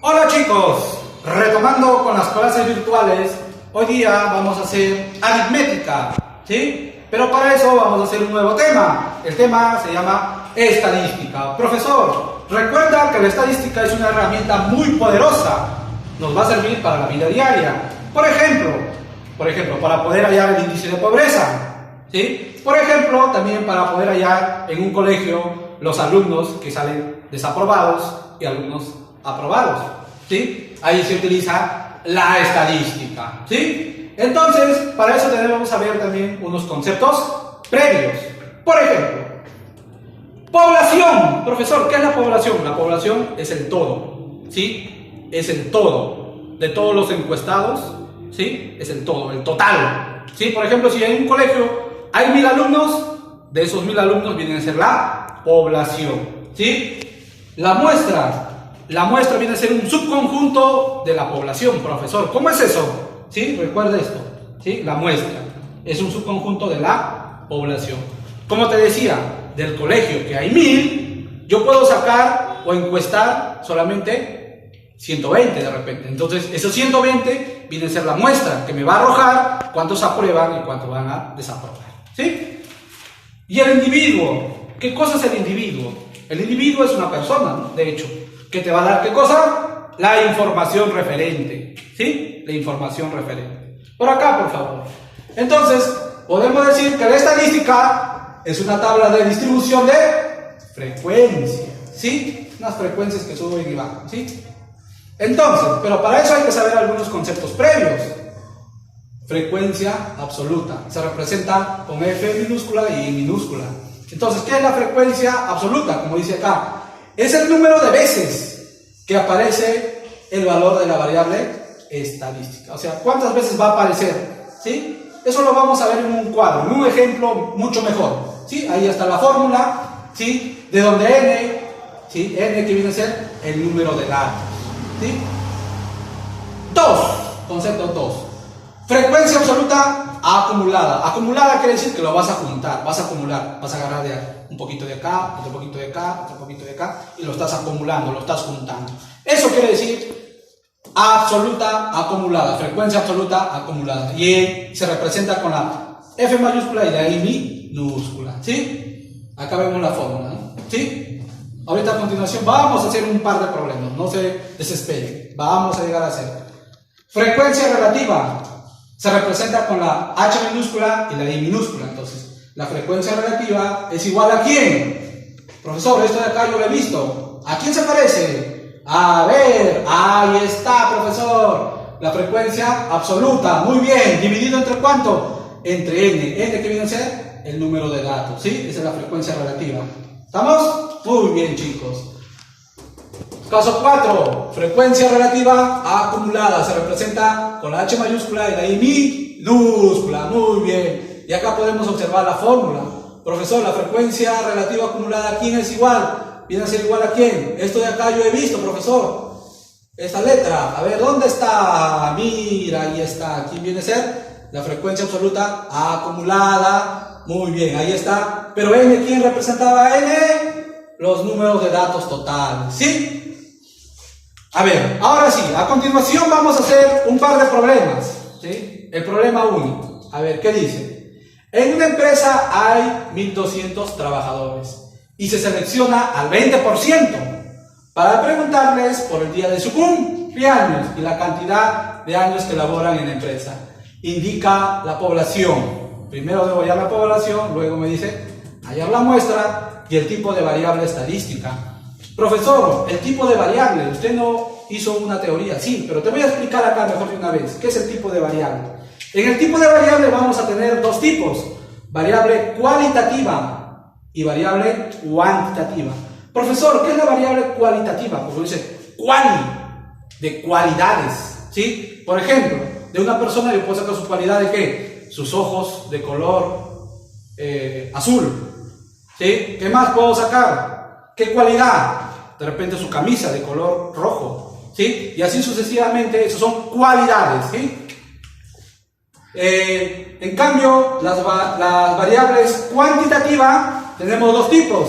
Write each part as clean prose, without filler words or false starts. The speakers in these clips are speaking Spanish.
Hola chicos, retomando con las clases virtuales, hoy día vamos a hacer aritmética, ¿sí? Pero para eso vamos a hacer un nuevo tema. El tema se llama estadística. Profesor, recuerda que la estadística es una herramienta muy poderosa. Nos va a servir para la vida diaria. Por ejemplo, para poder hallar el índice de pobreza, ¿sí? Por ejemplo, también para poder hallar en un colegio los alumnos que salen desaprobados y alumnos aprobados, ¿sí? Ahí se utiliza la estadística, ¿sí? Entonces, para eso debemos saber también unos conceptos previos. Por ejemplo, población. Profesor, ¿qué es la población? La población es el todo, ¿sí? Es el todo de todos los encuestados, ¿sí? Es el todo, el total, ¿sí? Por ejemplo, si en un colegio hay 1000 alumnos, de esos 1000 alumnos viene a ser la población, ¿sí? La muestra viene a ser un subconjunto de la población, profesor. ¿Cómo es eso? ¿Sí? Recuerda esto, ¿sí? La muestra es un subconjunto de la población. Como te decía, del colegio que hay 1000, yo puedo sacar o encuestar solamente 120 de repente. Entonces, esos 120 vienen a ser la muestra que me va a arrojar cuántos aprueban y cuántos van a desaprobar, ¿sí? Y el individuo, ¿qué cosa es el individuo? El individuo es una persona, ¿no? De hecho, que te va a dar ¿qué cosa? La información referente, ¿sí? La información referente. Por acá, por favor. Entonces, podemos decir que la estadística es una tabla de distribución de frecuencia, ¿sí? Unas frecuencias que suben y bajan, ¿sí? Entonces, pero para eso hay que saber algunos conceptos previos. Frecuencia absoluta se representa con F minúscula y I minúscula. Entonces, ¿qué es la frecuencia absoluta? Como dice acá, es el número de veces que aparece el valor de la variable estadística. O sea, ¿cuántas veces va a aparecer? ¿Sí? Eso lo vamos a ver en un cuadro, en un ejemplo mucho mejor, ¿sí? Ahí está la fórmula, ¿sí? De donde n, ¿sí? N que viene a ser el número de datos, ¿sí? 2, concepto 2. Frecuencia absoluta acumulada. Acumulada quiere decir que lo vas a juntar, vas a acumular, vas a agarrar de un poquito de acá, otro poquito de acá, otro poquito de acá, y lo estás acumulando, lo estás juntando. Eso quiere decir absoluta acumulada, frecuencia absoluta acumulada. Y se representa con la F mayúscula y la I minúscula, ¿sí? Acá vemos la fórmula, ¿no? ¿Sí? Ahorita a continuación vamos a hacer un par de problemas, no se desesperen, vamos a llegar a hacer. Frecuencia relativa se representa con la H minúscula y la I minúscula. Entonces, la frecuencia relativa es igual a ¿quién? Profesor, esto de acá yo lo he visto. ¿A quién se parece? A ver, ahí está, profesor. La frecuencia absoluta, muy bien. ¿Dividido entre cuánto? Entre N. N que viene a ser el número de datos, ¿sí? Esa es la frecuencia relativa. ¿Estamos? Muy bien, chicos. Caso 4, frecuencia relativa acumulada, se representa con la H mayúscula y la I minúscula, muy bien. Y acá podemos observar la fórmula. Profesor, la frecuencia relativa acumulada, ¿a quién es igual? ¿Viene a ser igual a quién? Esto de acá yo he visto, profesor. Esta letra, a ver, ¿dónde está? Mira, ahí está. ¿Quién viene a ser? La frecuencia absoluta acumulada, muy bien, ahí está. Pero N, ¿quién representaba a N? Los números de datos totales, ¿sí? A ver, ahora sí, a continuación vamos a hacer un par de problemas, ¿sí? El problema 1, a ver, ¿qué dice? En una empresa hay 1200 trabajadores y se selecciona al 20% para preguntarles por el día de su cumpleaños y la cantidad de años que laboran en la empresa. Indica la población. Primero debo hallar la población, luego me dice hallar la muestra y el tipo de variable estadística. Profesor, el tipo de variable, usted no hizo una teoría, sí, pero te voy a explicar acá mejor de una vez. ¿Qué es el tipo de variable? En el tipo de variable vamos a tener dos tipos, variable cualitativa y variable cuantitativa. Profesor, ¿qué es la variable cualitativa? Pues dice quali, de cualidades, ¿sí? Por ejemplo, de una persona yo puedo sacar su cualidad de ¿qué? Sus ojos de color azul, ¿sí? ¿Qué más puedo sacar? ¿Qué cualidad? De repente su camisa de color rojo, ¿sí? Y así sucesivamente, esas son cualidades, ¿sí? En cambio, las variables cuantitativas tenemos dos tipos,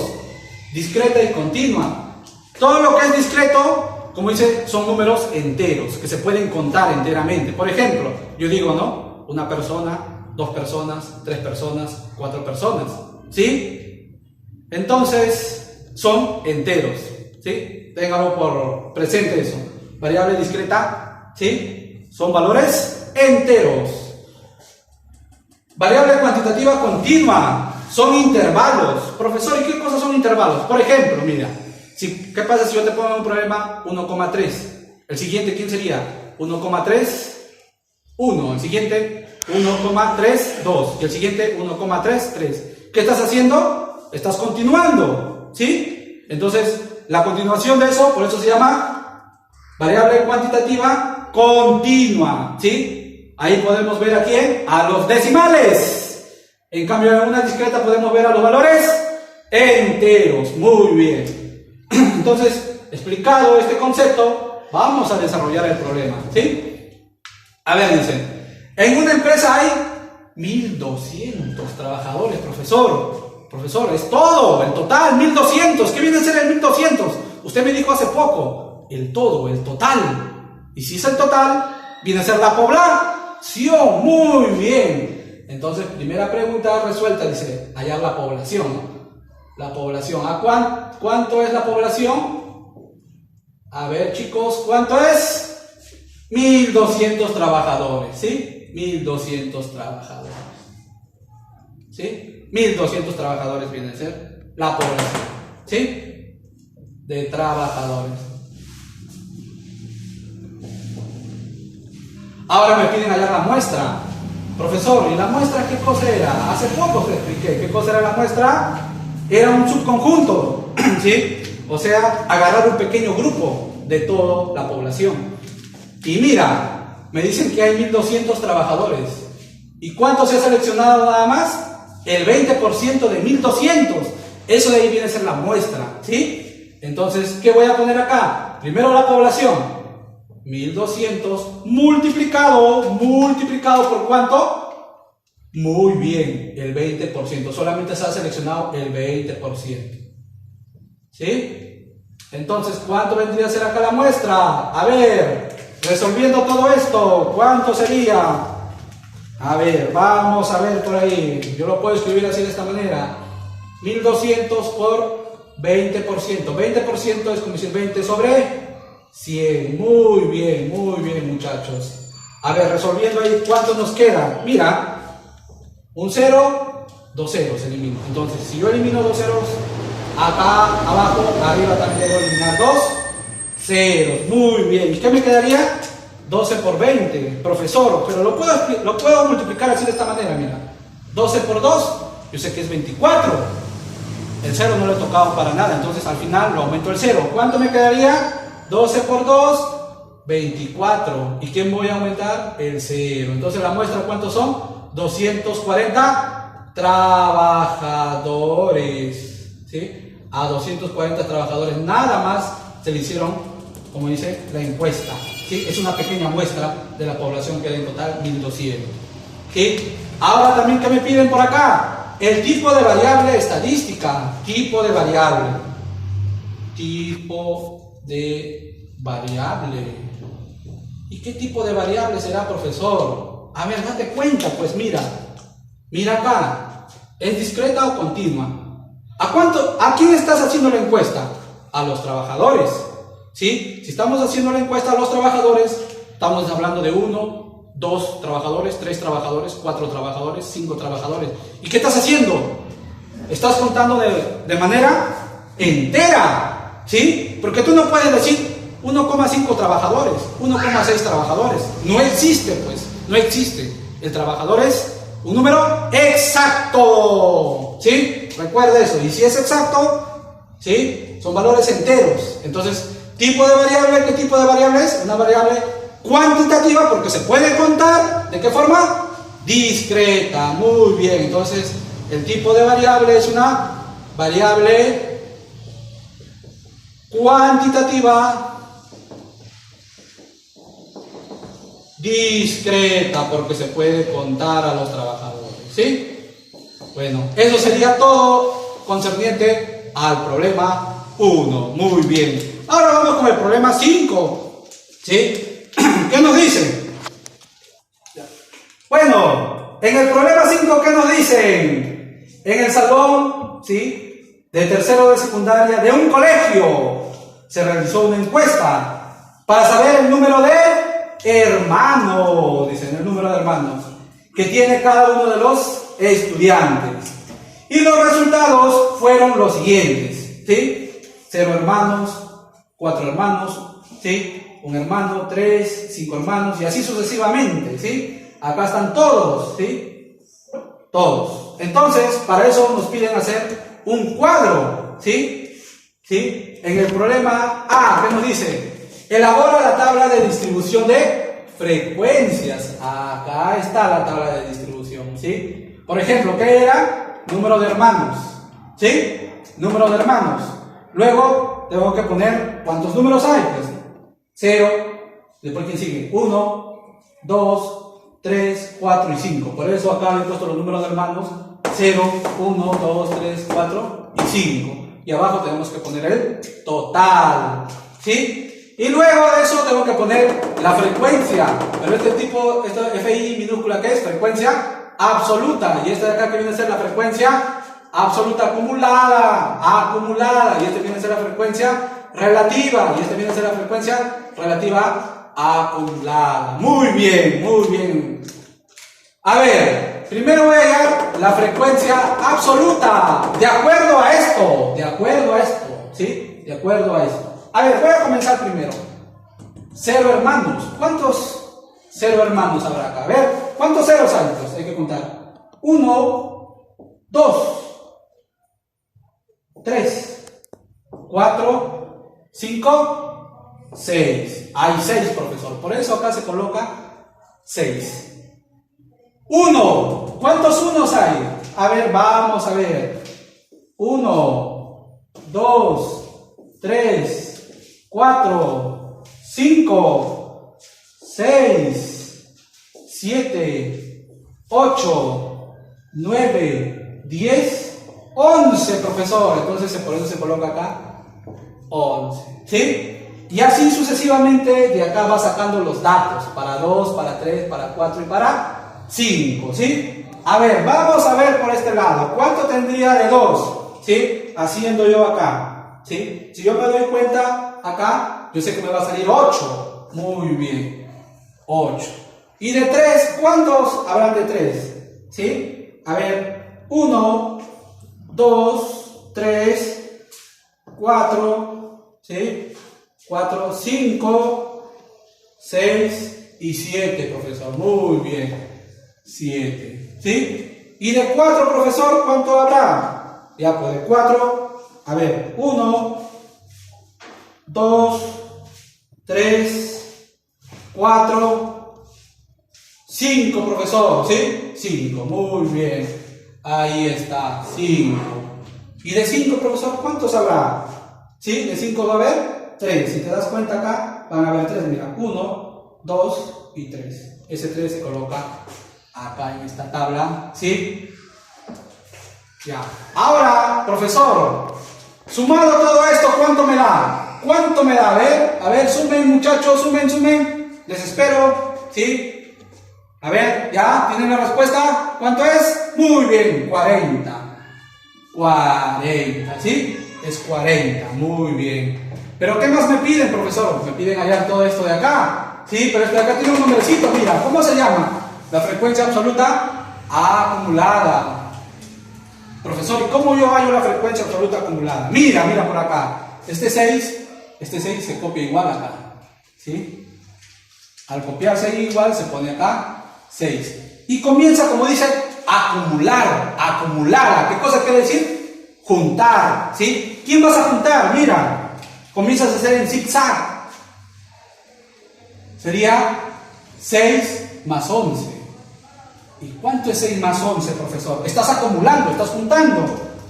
discreta y continua. Todo lo que es discreto como dice, son números enteros que se pueden contar enteramente. Por ejemplo, yo digo, ¿no? Una persona, 2 personas, 3 personas, 4 personas, ¿sí? Entonces, son enteros, ¿sí? Téngalo por presente eso. Variable discreta, ¿sí? Son valores enteros. Variable cuantitativa continua, son intervalos. Profesor, ¿y qué cosas son intervalos? Por ejemplo, mira, ¿qué pasa si yo te pongo un problema 1,3? El siguiente, ¿quién sería? 1,3, 1. El siguiente, 1,3, 2. Y el siguiente, 1,3, 3. ¿Qué estás haciendo? Estás continuando, ¿sí? Entonces, la continuación de eso, por eso se llama variable cuantitativa continua, ¿sí? Ahí podemos ver a quién, a los decimales. En cambio, en una discreta podemos ver a los valores enteros. Muy bien. Entonces, explicado este concepto, vamos a desarrollar el problema, ¿sí? A ver, dicen, en una empresa hay 1200 trabajadores, profesor. Profesor, es todo, el total, 1200. ¿Qué viene a ser el 1200? Usted me dijo hace poco, el todo, el total. Y si es el total, viene a ser la población. Muy bien. Entonces, primera pregunta resuelta, dice, hallar la población, ¿no? La población. ¿A cuánto es la población? A ver, chicos, ¿cuánto es? 1200 trabajadores, ¿sí? 1200 trabajadores. ¿Sí? 1200 trabajadores viene a ser la población, ¿sí? De trabajadores. Ahora me piden hallar la muestra. Profesor, ¿y la muestra qué cosa era? Hace poco te expliqué. ¿Qué cosa era la muestra? Era un subconjunto, ¿sí? O sea, agarrar un pequeño grupo de toda la población. Y mira, me dicen que hay 1200 trabajadores. ¿Y cuánto se ha seleccionado nada más? El 20% de 1200. Eso de ahí viene a ser la muestra, ¿sí? Entonces, ¿qué voy a poner acá? Primero la población. 1200 multiplicado ¿por cuánto? Muy bien, el 20%. Solamente se ha seleccionado el 20%. ¿Sí? Entonces, ¿cuánto vendría a ser acá la muestra? A ver, resolviendo todo esto, ¿cuánto sería? A ver, vamos a ver por ahí. Yo lo puedo escribir así de esta manera. 1200 por 20%. 20% es como decir 20 sobre 100. Muy bien, muchachos. A ver, resolviendo ahí, ¿cuánto nos queda? Mira, un 0, 2 ceros elimino. Entonces, si yo elimino 2 ceros, acá abajo, arriba también debo eliminar 2 ceros. Muy bien. ¿Y qué me quedaría? 12 por 20, profesor, pero lo puedo multiplicar así de esta manera, mira. 12 por 2, yo sé que es 24. El 0 no lo he tocado para nada, entonces al final lo aumento el 0. ¿Cuánto me quedaría? 12 por 2, 24. ¿Y quién voy a aumentar? El 0. Entonces la muestra, ¿cuántos son? 240 trabajadores. ¿Sí? A 240 trabajadores nada más se le hicieron, como dice, la encuesta. ¿Sí? Es una pequeña muestra de la población que hay en total, 1200. ¿Sí? Ahora también, ¿qué me piden por acá? El tipo de variable estadística. Tipo de variable. Tipo de variable. ¿Y qué tipo de variable será, profesor? A ver, date cuenta, pues mira. Mira acá. ¿Es discreta o continua? ¿A quién estás haciendo la encuesta? A los trabajadores. ¿Sí? Si estamos haciendo la encuesta a los trabajadores, estamos hablando de 1, 2 trabajadores, 3 trabajadores, 4 trabajadores, 5 trabajadores. ¿Y qué estás haciendo? Estás contando de manera entera, ¿sí? Porque tú no puedes decir 1,5 trabajadores, 1,6 trabajadores. No existe, pues, no existe. El trabajador es un número exacto, ¿sí? Recuerda eso. Y si es exacto, ¿sí? Son valores enteros. Entonces, tipo de variable, ¿qué tipo de variable es? Una variable cuantitativa porque se puede contar. ¿De qué forma? Discreta. Muy bien. Entonces, el tipo de variable es una variable cuantitativa discreta porque se puede contar a los trabajadores. ¿Sí? Bueno, eso sería todo concerniente al problema 1. Muy bien. Ahora vamos con el problema 5. ¿Sí? ¿Qué nos dice? Bueno, en el problema 5, ¿qué nos dicen? En el salón, ¿sí?, de tercero de secundaria de un colegio se realizó una encuesta para saber el número de hermanos, dicen el número de hermanos que tiene cada uno de los estudiantes. Y los resultados fueron los siguientes, ¿sí? 0 hermanos, 4 hermanos, ¿sí? 1 hermano, 3, 5 hermanos y así sucesivamente, ¿sí? Acá están todos, ¿sí? Todos. Entonces, para eso nos piden hacer un cuadro, ¿sí? ¿Sí? En el problema A, ¿qué nos dice? Elabora la tabla de distribución de frecuencias. Acá está la tabla de distribución, ¿sí? Por ejemplo, ¿qué era? Número de hermanos, ¿sí? Número de hermanos. Luego, tengo que poner, ¿cuántos números hay? Pues 0, después ¿quién sigue? 1, 2, 3, 4 y 5. Por eso acá he puesto los números de hermanos 0, 1, 2, 3, 4 y 5. Y abajo tenemos que poner el total, ¿sí? Y luego de eso tengo que poner la frecuencia. Pero este tipo, esta FI minúscula, ¿qué es? Frecuencia absoluta. Y esta de acá que viene a ser la frecuencia absoluta acumulada. Y este viene a ser la frecuencia relativa. Y este viene a ser la frecuencia relativa acumulada. Muy bien, muy bien. A ver, primero voy a hallar la frecuencia absoluta. De acuerdo a esto, ¿sí? De acuerdo a esto. A ver, voy a comenzar primero. 0 hermanos. ¿Cuántos 0 hermanos habrá acá? A ver, ¿cuántos ceros hay? Pues hay que contar. 1, 2, 3, 4, 5, 6. Hay 6, profesor. Por eso acá se coloca 6. 1. ¿Cuántos unos hay? A ver, vamos a ver. 1, 2, 3, 4, 5, 6, 7, 8, 9, 10, 11, profesor. Entonces por eso se coloca acá 11. ¿Sí? Y así sucesivamente de acá va sacando los datos. Para 2, para 3, para 4 y para 5, ¿sí? A ver, vamos a ver por este lado. ¿Cuánto tendría de 2? ¿Sí? Haciendo yo acá, ¿sí? Si yo me doy cuenta acá, yo sé que me va a salir 8. Muy bien. 8. ¿Y de 3? ¿Cuántos habrán de 3? ¿Sí? A ver, 1, 2, 3, 4, ¿sí? 4, 5, 6 y 7, profesor. Muy bien. 7, ¿sí? ¿Y de 4, profesor, cuánto habrá? Ya, pues de 4, a ver, 1, 2, 3, 4, 5, profesor, ¿sí? 5, muy bien. Ahí está, 5. ¿Y de 5, profesor, cuántos habrá? ¿Sí? De 5 va a haber 3. Si te das cuenta acá, van a haber 3. Mira, 1, 2 y 3. Ese 3 se coloca acá en esta tabla, ¿sí? Ya. Ahora, profesor, sumado todo esto, ¿cuánto me da? ¿Cuánto me da? A ver, sumen, muchachos, sumen. Les espero, ¿sí? A ver, ¿ya? ¿Tienen la respuesta? ¿Cuánto es? Muy bien, 40. 40, ¿sí? Es 40, muy bien. ¿Pero qué más me piden, profesor? Me piden hallar todo esto de acá, ¿sí? Pero este de acá tiene un nombrecito, mira, ¿cómo se llama? La frecuencia absoluta acumulada. Profesor, ¿y cómo yo hallo la frecuencia absoluta acumulada? Mira por acá. Este 6 se copia igual acá, ¿sí? Al copiarse igual se pone acá 6. Y comienza, como dice, acumular. ¿Qué cosa quiere decir? Juntar, ¿sí? ¿Quién vas a juntar? Mira, comienzas a hacer en zigzag. Sería 6 más 11. ¿Y cuánto es 6 más 11, profesor? Estás acumulando, estás juntando.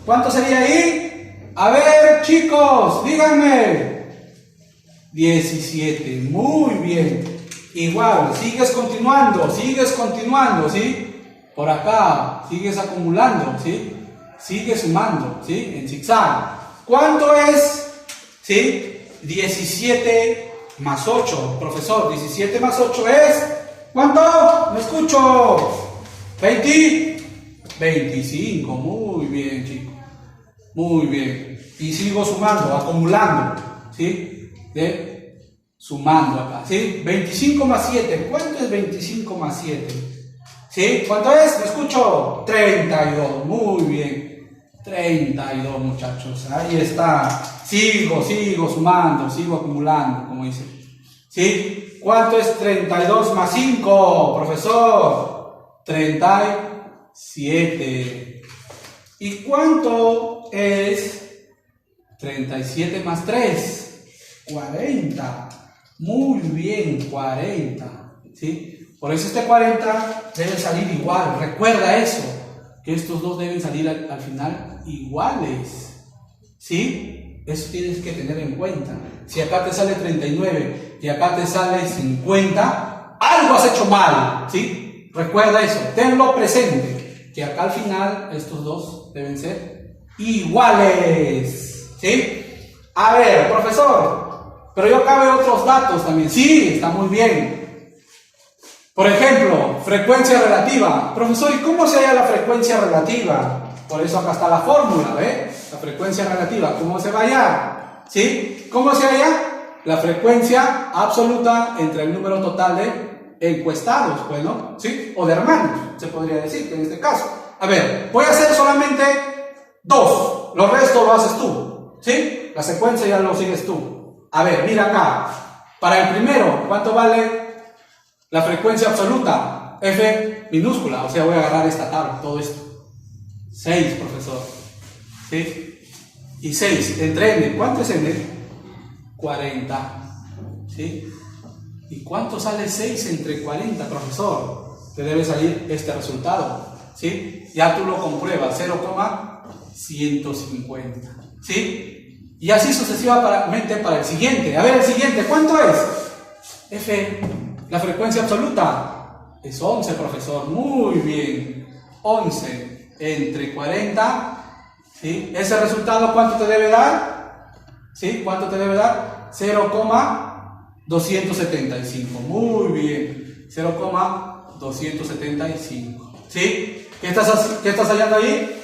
¿Cuánto sería ahí? A ver, chicos, díganme. 17, muy bien. Igual, sigues continuando, ¿sí? Por acá, sigues acumulando, ¿sí? Sigues sumando, ¿sí? En zigzag. ¿Cuánto es? ¿Sí? 17 más 8. Profesor, 17 más 8 es... ¿Cuánto? No escucho. 25. Muy bien, chicos. Muy bien. Y sigo sumando, acumulando. ¿Sí? Sumando acá. ¿Sí? 25 más 7. ¿Cuánto es 25 más 7? ¿Sí? ¿Cuánto es? ¿Me escucho? 32. Muy bien. 32, muchachos. Ahí está. Sigo sumando, sigo acumulando, como dice. ¿Sí? ¿Cuánto es 32 más 5, profesor? 37. ¿Y cuánto es 37 más 3? 40. Muy bien, 40. ¿Sí? Por eso este 40 debe salir igual. Recuerda eso, que estos dos deben salir al final iguales. ¿Sí? Eso tienes que tener en cuenta. Si acá te sale 39 y acá te sale 50, algo has hecho mal, ¿sí? Recuerda eso, tenlo presente, que acá al final estos dos deben ser iguales, ¿sí? A ver, profesor, pero yo acá veo otros datos también. Sí, está muy bien. Por ejemplo, frecuencia relativa. Profesor, ¿y cómo se halla la frecuencia relativa? Por eso acá está la fórmula, ¿ve? La frecuencia relativa, ¿cómo se va a hallar? ¿Sí? ¿Cómo se halla? La frecuencia absoluta entre el número total de encuestados, bueno, ¿sí? O de hermanos, se podría decir, en este caso. A ver, voy a hacer solamente 2, los restos lo haces tú, ¿sí? La secuencia ya lo sigues tú. A ver, mira acá, para el primero, ¿cuánto vale la frecuencia absoluta? F minúscula, o sea, voy a agarrar esta tabla, todo esto. 6, profesor. ¿Sí? Y 6 entre n. ¿Cuánto es n? 40. ¿Sí? ¿Y cuánto sale 6 entre 40, profesor? Te debe salir este resultado. ¿Sí? Ya tú lo compruebas. 0,150. ¿Sí? Y así sucesivamente para el siguiente. A ver, el siguiente, ¿cuánto es? F, la frecuencia absoluta. Es 11, profesor. Muy bien. 11 entre 40, ¿sí? Ese resultado, ¿cuánto te debe dar? ¿Sí? ¿Cuánto te debe dar? 0,275. Muy bien. 0,275. ¿Sí? ¿Qué estás hallando ahí?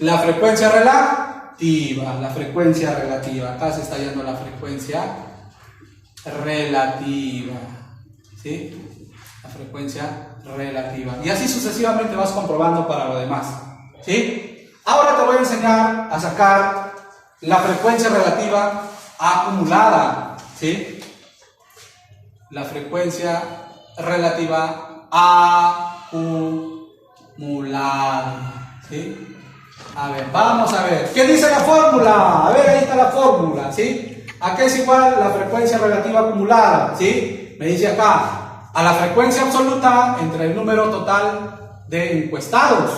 La frecuencia relativa. La frecuencia relativa. Acá se está hallando la frecuencia relativa. ¿Sí? La frecuencia relativa. Y así sucesivamente vas comprobando para lo demás. ¿Sí? Ahora te voy a enseñar a sacar la frecuencia relativa acumulada. ¿Sí? La frecuencia relativa acumulada. ¿Sí? A ver, vamos a ver. ¿Qué dice la fórmula? A ver, ahí está la fórmula. ¿Sí? ¿A qué es igual la frecuencia relativa acumulada? ¿Sí? Me dice acá, a la frecuencia absoluta entre el número total de encuestados.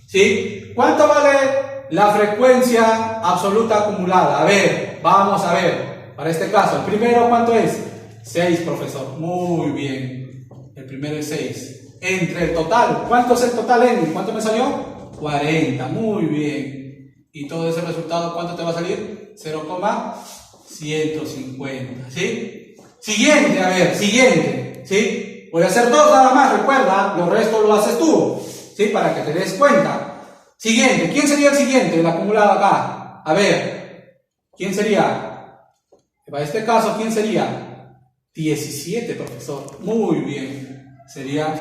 ¿Sí? ¿Cuánto vale la frecuencia absoluta acumulada? A ver, vamos a ver. Para este caso, el primero, ¿cuánto es? 6, profesor. Muy bien. El primero es 6. Entre el total, ¿cuánto es el total n? ¿Cuánto me salió? 40. Muy bien. Y todo ese resultado, ¿cuánto te va a salir? 0,150. ¿Sí? Siguiente, a ver, siguiente. ¿Sí? Voy a hacer 2 nada más, recuerda, los restos lo haces tú. ¿Sí? Para que te des cuenta. Siguiente, ¿quién sería el siguiente? El acumulado acá. A ver, ¿quién sería? Para este caso, ¿quién sería? 17, profesor. Muy bien. Sería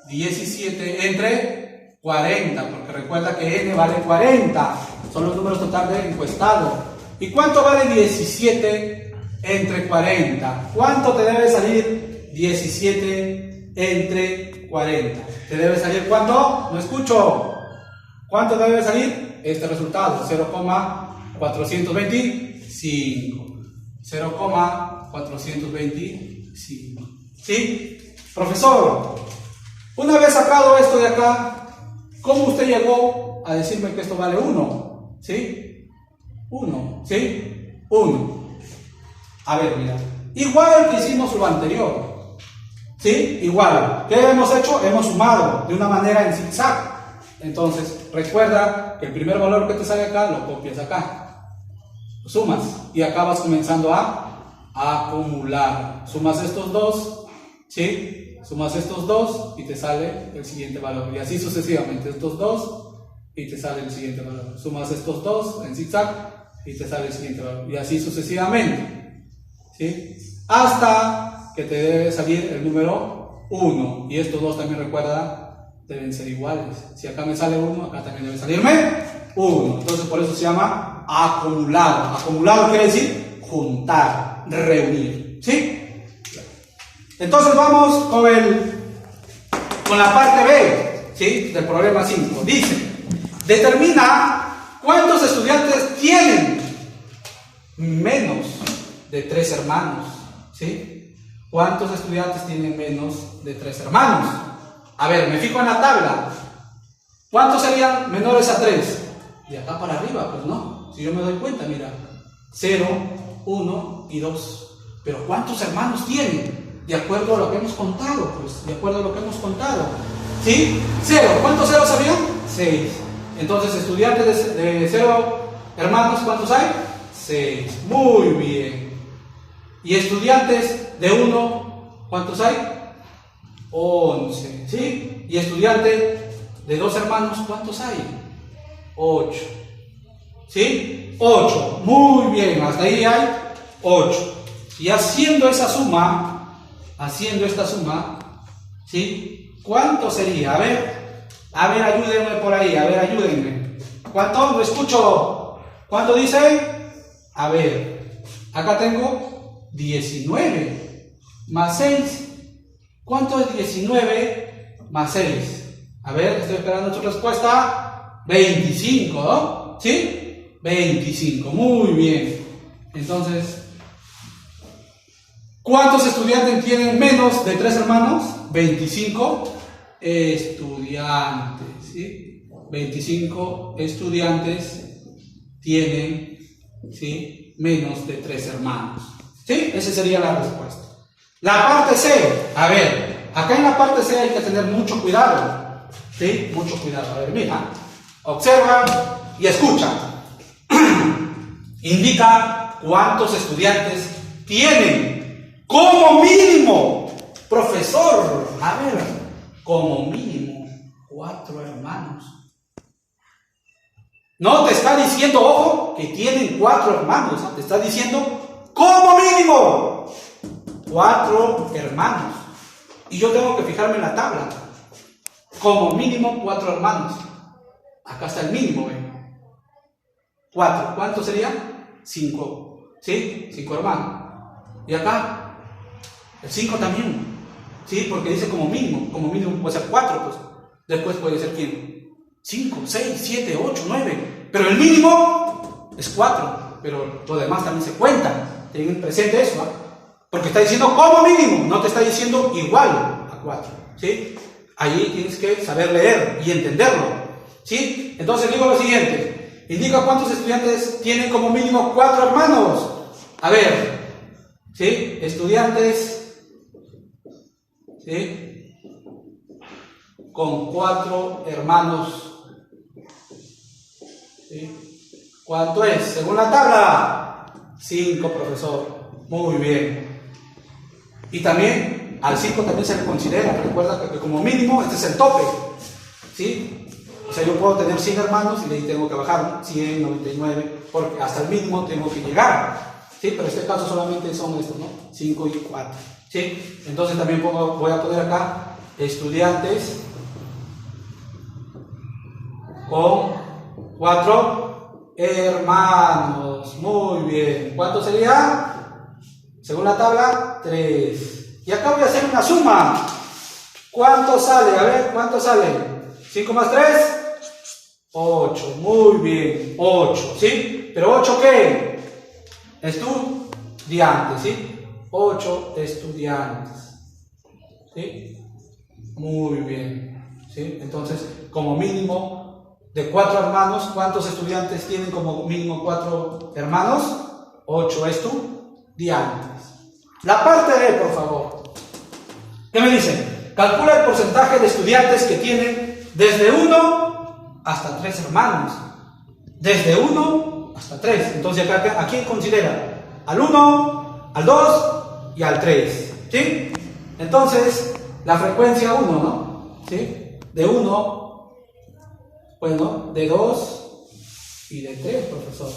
17 entre 40, porque recuerda que n vale 40. Son los números totales de encuestado. ¿Y cuánto vale 17 entre 40? ¿Cuánto te debe salir 17 entre 40? ¿Te debe salir cuánto? No escucho. ¿Cuánto te debe salir? Este resultado, 0,425. 0,425. ¿Sí? Profesor, una vez sacado esto de acá, ¿cómo usted llegó a decirme que esto vale 1? ¿Sí? 1. ¿Sí? 1. A ver, mira. Igual que hicimos lo anterior. ¿Sí? Igual. ¿Qué hemos hecho? Hemos sumado de una manera en zigzag. Entonces, recuerda que el primer valor que te sale acá, lo copias acá. Lo sumas. Y acá vas comenzando a acumular. Sumas estos dos, ¿sí? Sumas estos dos y te sale el siguiente valor. Y así sucesivamente, estos dos y te sale el siguiente valor. Sumas estos dos en zigzag y te sale el siguiente valor. Y así sucesivamente, ¿sí? Hasta que te debe salir el número 1. Y estos dos también, recuerda, deben ser iguales. Si acá me sale 1, acá también debe salirme 1. Entonces por eso se llama acumulado. Acumulado quiere decir juntar, reunir, ¿sí? Entonces vamos con la parte B, ¿sí? Del problema 5. Dice, determina cuántos estudiantes tienen menos de 3 hermanos, ¿sí? ¿Cuántos estudiantes tienen menos de 3 hermanos? A ver, me fijo en la tabla. ¿Cuántos serían menores a 3? De acá para arriba, pues no. Si yo me doy cuenta, mira, 0, 1 y 2. Pero ¿cuántos hermanos tienen? De acuerdo a lo que hemos contado, pues, de acuerdo a lo que hemos contado. ¿Sí? 0. ¿Cuántos ceros había? 6. Entonces, estudiantes de 0 hermanos, ¿cuántos hay? 6. Muy bien. ¿Y estudiantes de 1, cuántos hay? 11. ¿Sí? ¿Y estudiantes de 2 hermanos, cuántos hay? 8. ¿Sí? 8. Muy bien. Hasta ahí hay 8. Y haciendo esta suma, ¿sí? ¿Cuánto sería? A ver, ayúdenme por ahí, ayúdenme. ¿Cuánto? No escucho. ¿Cuánto dice? A ver, acá tengo 19 más 6. ¿Cuánto es 19 más 6? A ver, estoy esperando su respuesta. 25, ¿no? ¿Sí? 25, muy bien. Entonces, ¿cuántos estudiantes tienen menos de 3 hermanos? 25 estudiantes, ¿sí? 25 estudiantes tienen, ¿sí?, menos de 3 hermanos, ¿sí? Esa sería la respuesta. La parte C, a ver, acá en la parte C hay que tener mucho cuidado, ¿sí? Mucho cuidado. A ver, mira, observa y escucha. Indica cuántos estudiantes tienen como mínimo. Profesor, a ver, como mínimo 4 hermanos. No te está diciendo, ojo, que tienen 4 hermanos, ¿no? Te está diciendo como mínimo 4 hermanos. Y yo tengo que fijarme en la tabla. Como mínimo 4 hermanos. Acá está el mínimo, ¿eh? 4. ¿Cuánto sería? 5. ¿Sí? 5 hermanos. Y acá, el 5 también. ¿Sí? Porque dice como mínimo puede ser 4, pues. Después puede ser ¿quién? 5, 6, 7, 8, 9. Pero el mínimo es 4. Pero lo demás también se cuenta. Ten presente eso, ¿eh? Porque está diciendo como mínimo, no te está diciendo igual a 4. ¿Sí? Ahí tienes que saber leer y entenderlo. ¿Sí? Entonces digo lo siguiente. Indica cuántos estudiantes tienen como mínimo 4 hermanos. A ver, ¿sí? Estudiantes, ¿sí?, con 4 hermanos. ¿Sí? ¿Cuánto es? Según la tabla, 5, profesor. Muy bien. Y también al 5 también se le considera. Recuerda que como mínimo este es el tope. ¿Sí? O sea, yo puedo tener 100 hermanos y de ahí tengo que bajar 100, 99, porque hasta el mínimo tengo que llegar. ¿Sí? Pero en este caso solamente son estos, ¿no? 5 y 4. ¿Sí? Entonces también voy a poner acá estudiantes con 4 hermanos. Muy bien. ¿Cuánto sería? Según la tabla, 3. Y acá voy a hacer una suma. ¿Cuánto sale? A ver, ¿cuánto sale? 5 más 3, 8. Muy bien, 8, ¿sí? ¿Pero 8 qué? Estudiantes, ¿sí? 8 estudiantes, ¿sí? Muy bien, ¿sí? Entonces, como mínimo de 4 hermanos, ¿cuántos estudiantes tienen como mínimo 4 hermanos? 8 estudiantes. La parte D, por favor. ¿Qué me dicen? Calcula el porcentaje de estudiantes que tienen desde 1 hasta 3 hermanos. Desde 1 hasta 3. Entonces, ¿a quién considera? Al 1, al 2 y al 3, ¿sí? Entonces, la frecuencia 1, ¿no? ¿Sí? De 1, bueno, de 2 y de 3, profesor.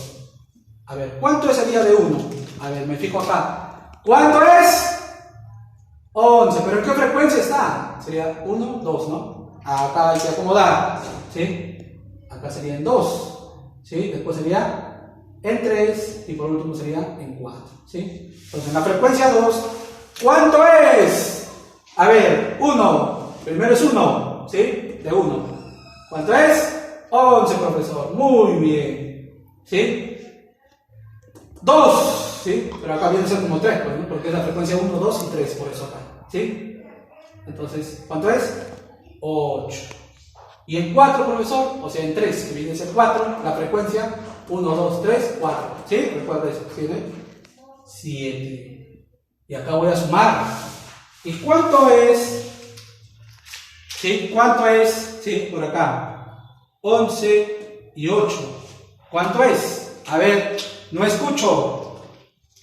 A ver, ¿cuánto sería de 1? A ver, me fijo acá. ¿Cuánto es? 11, ¿pero en qué frecuencia está? Sería 1, 2, ¿no? Acá hay que acomodar, ¿sí? Acá sería en 2, ¿sí? Después sería en 3 y por último sería en 4, ¿sí? Entonces en la frecuencia 2, ¿cuánto es? A ver, 1, primero es 1, ¿sí? De 1. ¿Cuánto es? 11, profesor, muy bien, ¿sí? 2, ¿sí? Pero acá viene a ser como 3, pues, ¿no? Porque es la frecuencia 1, 2 y 3, por eso acá, ¿sí? Entonces, ¿cuánto es? 8. Y en 4, profesor, o sea en 3, que viene a ser 4, la frecuencia 1, 2, 3, 4, ¿sí? Recuerda eso, ¿tiene? 7. Y acá voy a sumar. ¿Y cuánto es? ¿Sí? ¿Cuánto es? Sí, por acá. 11 y 8. ¿Cuánto es? A ver, no escucho.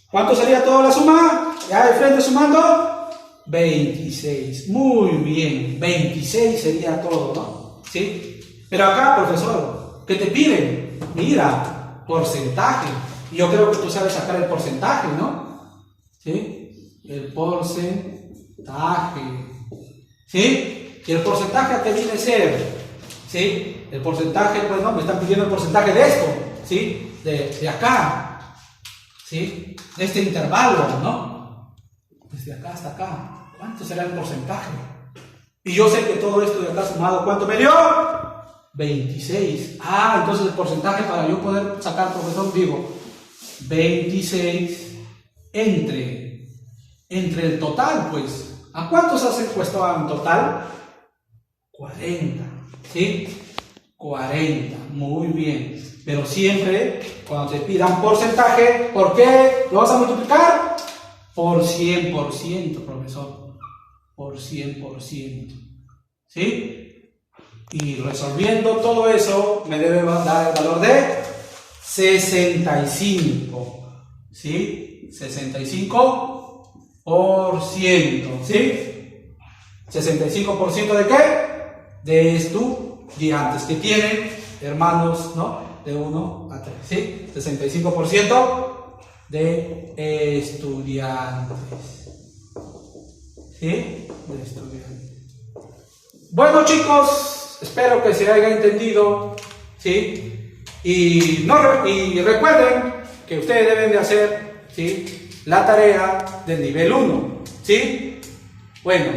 ¿Cuánto sería toda la suma? Ya de frente sumando. 26. Muy bien. 26 sería todo, ¿no? ¿Sí? Pero acá, profesor, ¿qué te piden? Mira, porcentaje. Y yo creo que tú sabes sacar el porcentaje, ¿no? ¿Sí? El porcentaje. ¿Sí? ¿Y el porcentaje a qué viene a ser? ¿Sí? El porcentaje, pues no, me están pidiendo el porcentaje de esto, ¿sí? De acá, ¿sí? De este intervalo, ¿no? Desde acá hasta acá. ¿Cuánto será el porcentaje? Y yo sé que todo esto de acá sumado, ¿cuánto me dio? 26. Ah, entonces el porcentaje para yo poder sacar, profesor, digo, 26 entre el total, pues. ¿A cuántos has encuestado en total? 40, ¿sí? 40, muy bien. Pero siempre, cuando te pidan porcentaje, ¿por qué lo vas a multiplicar? Por 100%, profesor. Por 100%. ¿Sí? Y resolviendo todo eso, me debe dar el valor de 65. ¿Sí? 65%. ¿Sí? ¿65% de qué? De estudiantes que tienen hermanos, ¿no? De 1 a 3, ¿sí? 65% de estudiantes, ¿sí? De estudiantes. Bueno, chicos, espero que se haya entendido, ¿sí? Y recuerden que ustedes deben de hacer, ¿sí? La tarea del nivel 1, ¿sí? Bueno,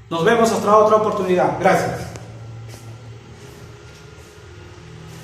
nos vemos hasta otra oportunidad. Gracias.